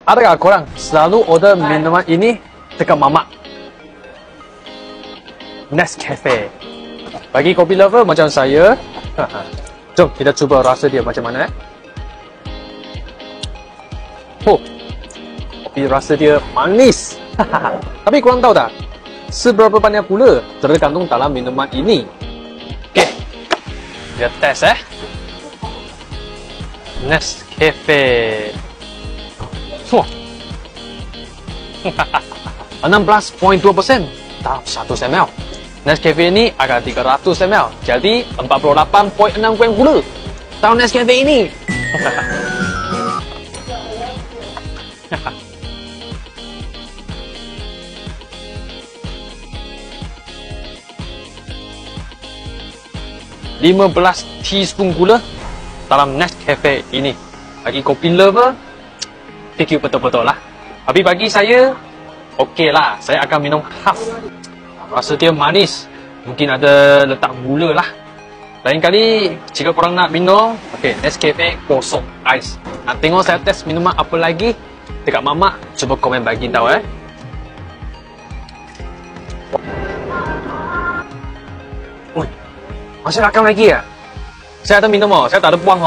Adakah korang selalu order minuman ini dekat mamak? Nescafe. Bagi kopi lover macam saya, jom kita cuba rasa dia macam mana. Oh, kopi rasa dia manis. Tapi korang tahu tak, seberapa banyak gula terkandung dalam minuman ini? Okay, kita test Nescafe. Wah, 16.2% dalam 100 ml. Nescafe ini agak 300 ml, jadi 48.6 gram gula dalam Nescafe ini. $15 teaspoon gula dalam Nescafe ini. Bagi kopi lover, fikir betul-betul lah. Tapi bagi saya, okey lah. Saya akan minum half. Rasa dia manis. Mungkin ada letak gula lah. Lain kali, jika korang nak minum, okey, Nescafe kosong ais. Nak tengok saya test minuman apa lagi dekat mamak, cuba komen bagi tahu Ui, masih rakam lagi ya? Saya ada minum saya tak ada buang